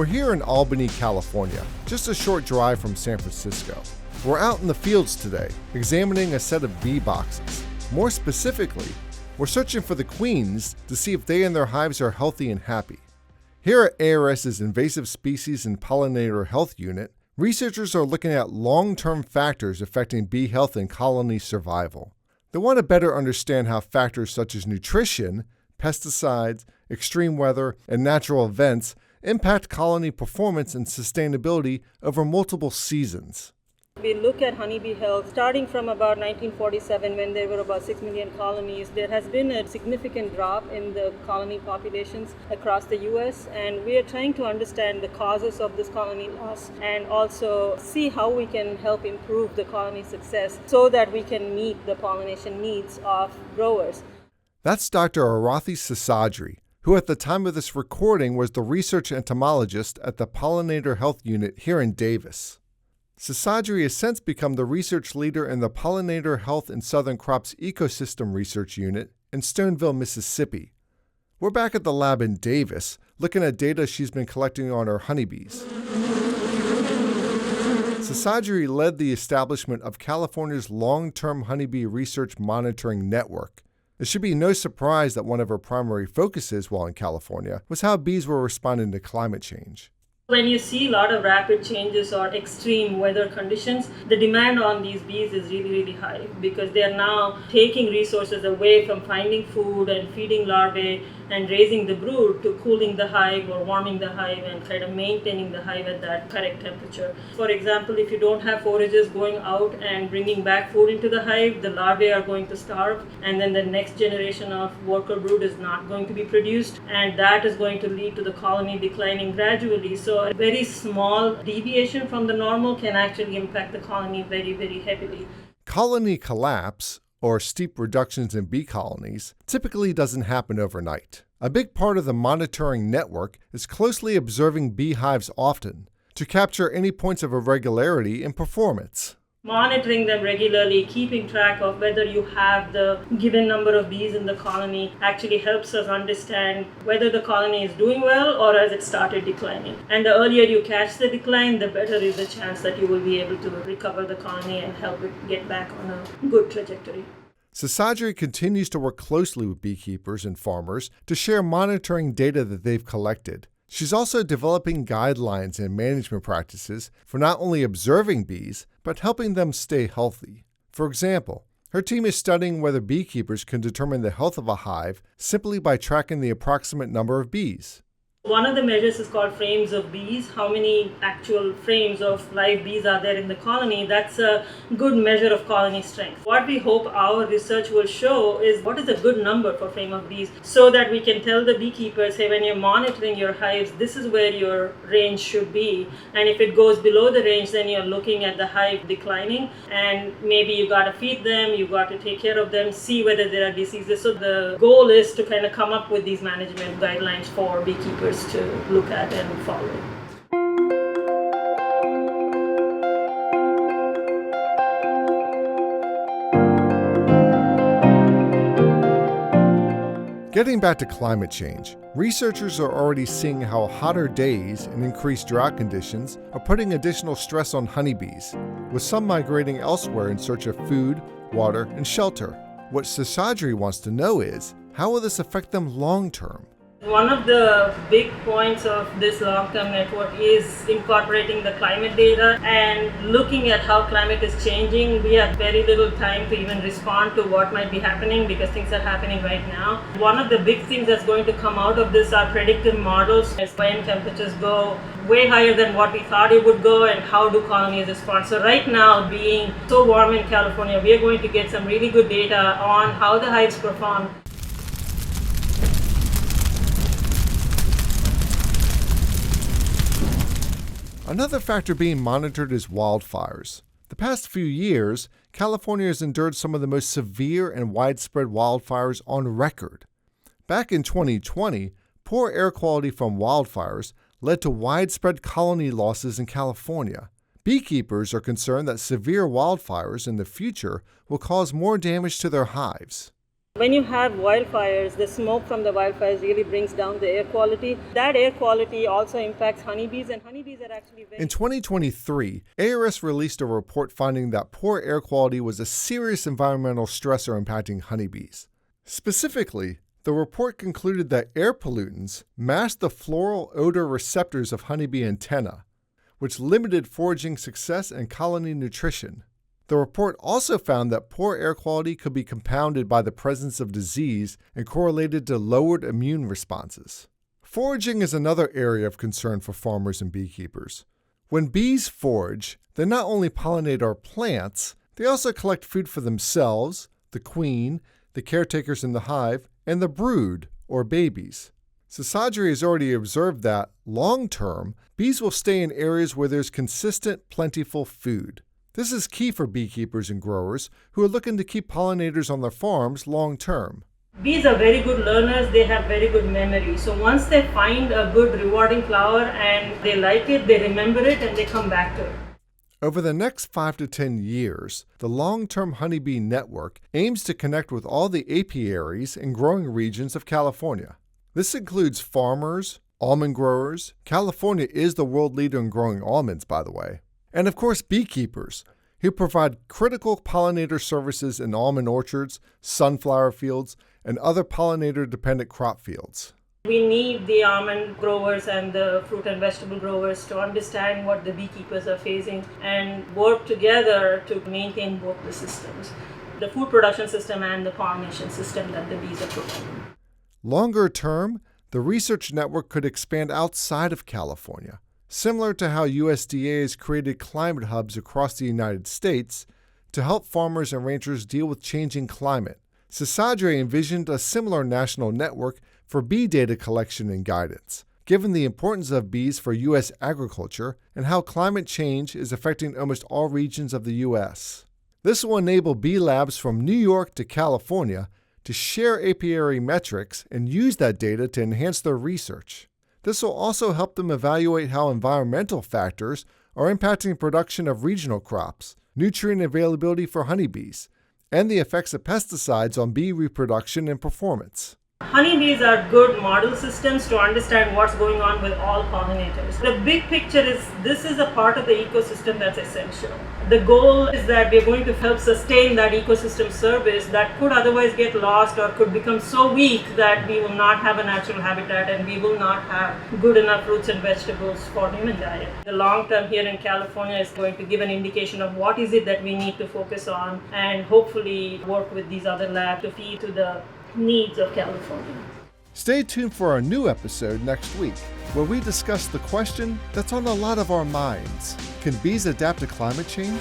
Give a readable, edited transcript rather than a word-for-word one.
We're here in Albany, California, just a short drive from San Francisco. We're out in the fields today, examining a set of bee boxes. More specifically, we're searching for the queens to see if they and their hives are healthy and happy. Here at ARS's Invasive Species and Pollinator Health Unit, researchers are looking at long-term factors affecting bee health and colony survival. They want to better understand how factors such as nutrition, pesticides, extreme weather, and natural events impact colony performance and sustainability over multiple seasons. We look at honeybee health starting from about 1947 when there were about 6 million colonies. There has been a significant drop in the colony populations across the US, and we are trying to understand the causes of this colony loss and also see how we can help improve the colony success so that we can meet the pollination needs of growers. That's Dr. Arathi Seshadri, who at the time of this recording was the research entomologist at the Pollinator Health Unit here in Davis. Seshadri has since become the research leader in the Pollinator Health and Southern Crops Ecosystem Research Unit in Stoneville, Mississippi. We're back at the lab in Davis, looking at data she's been collecting on her honeybees. Seshadri led the establishment of California's long-term honeybee research monitoring network. It should be no surprise that one of her primary focuses while in California was how bees were responding to climate change. When you see a lot of rapid changes or extreme weather conditions, the demand on these bees is really high because they are now taking resources away from finding food and feeding larvae and raising the brood to cooling the hive or warming the hive and kind of maintaining the hive at that correct temperature. For example, if you don't have foragers going out and bringing back food into the hive, the larvae are going to starve, and then the next generation of worker brood is not going to be produced, and that is going to lead to the colony declining gradually. So a very small deviation from the normal can actually impact the colony very heavily. Colony collapse, or steep reductions in bee colonies, typically doesn't happen overnight. A big part of the monitoring network is closely observing beehives often to capture any points of irregularity in performance. Monitoring them regularly, keeping track of whether you have the given number of bees in the colony actually helps us understand whether the colony is doing well or has it started declining. And the earlier you catch the decline, the better is the chance that you will be able to recover the colony and help it get back on a good trajectory. Seshadri continues to work closely with beekeepers and farmers to share monitoring data that they've collected. She's also developing guidelines and management practices for not only observing bees, but helping them stay healthy. For example, her team is studying whether beekeepers can determine the health of a hive simply by tracking the approximate number of bees. One of the measures is called frames of bees. How many actual frames of live bees are there in the colony? That's a good measure of colony strength. What we hope our research will show is what is a good number for frame of bees so that we can tell the beekeepers, hey, when you're monitoring your hives, this is where your range should be. And if it goes below the range, then you're looking at the hive declining, and maybe you got to feed them, you got to take care of them, see whether there are diseases. So the goal is to kind of come up with these management guidelines for beekeepers to look at and follow. Getting back to climate change, researchers are already seeing how hotter days and increased drought conditions are putting additional stress on honeybees, with some migrating elsewhere in search of food, water, and shelter. What Seshadri wants to know is, how will this affect them long term? One of the big points of this long-term network is incorporating the climate data and looking at how climate is changing. We have very little time to even respond to what might be happening because things are happening right now. One of the big things that's going to come out of this are predictive models as when temperatures go way higher than what we thought it would go and how do colonies respond. So right now, being so warm in California, we are going to get some really good data on how the hives perform. Another factor being monitored is wildfires. The past few years, California has endured some of the most severe and widespread wildfires on record. Back in 2020, poor air quality from wildfires led to widespread colony losses in California. Beekeepers are concerned that severe wildfires in the future will cause more damage to their hives. When you have wildfires, the smoke from the wildfires really brings down the air quality. That air quality also impacts honeybees, and honeybees are actually very... In 2023, ARS released a report finding that poor air quality was a serious environmental stressor impacting honeybees. Specifically, the report concluded that air pollutants masked the floral odor receptors of honeybee antennae, which limited foraging success and colony nutrition. The report also found that poor air quality could be compounded by the presence of disease and correlated to lowered immune responses. Foraging is another area of concern for farmers and beekeepers. When bees forage, they not only pollinate our plants, they also collect food for themselves, the queen, the caretakers in the hive, and the brood, or babies. Seshadri has already observed that, long-term, bees will stay in areas where there's consistent, plentiful food. This is key for beekeepers and growers who are looking to keep pollinators on their farms long-term. Bees are very good learners, they have very good memory. So once they find a good rewarding flower and they like it, they remember it and they come back to it. Over the next 5 to 10 years, the long-term honeybee network aims to connect with all the apiaries in growing regions of California. This includes farmers, almond growers. California is the world leader in growing almonds, by the way. And of course, beekeepers, who provide critical pollinator services in almond orchards, sunflower fields, and other pollinator-dependent crop fields. We need the almond growers and the fruit and vegetable growers to understand what the beekeepers are facing and work together to maintain both the systems, the food production system and the pollination system that the bees are providing. Longer term, the research network could expand outside of California. Similar to how USDA has created climate hubs across the United States to help farmers and ranchers deal with changing climate, Seshadri envisioned a similar national network for bee data collection and guidance, given the importance of bees for U.S. agriculture and how climate change is affecting almost all regions of the U.S. This will enable bee labs from New York to California to share apiary metrics and use that data to enhance their research. This will also help them evaluate how environmental factors are impacting production of regional crops, nutrient availability for honeybees, and the effects of pesticides on bee reproduction and performance. Honeybees are good model systems to understand what's going on with all pollinators. The big picture is this is a part of the ecosystem that's essential. The goal is that we're going to help sustain that ecosystem service that could otherwise get lost or could become so weak that we will not have a natural habitat and we will not have good enough fruits and vegetables for human diet. The long term here in California is going to give an indication of what is it that we need to focus on and hopefully work with these other labs to feed to the needs of California. Stay tuned for our new episode next week, where we discuss the question that's on a lot of our minds. Can bees adapt to climate change?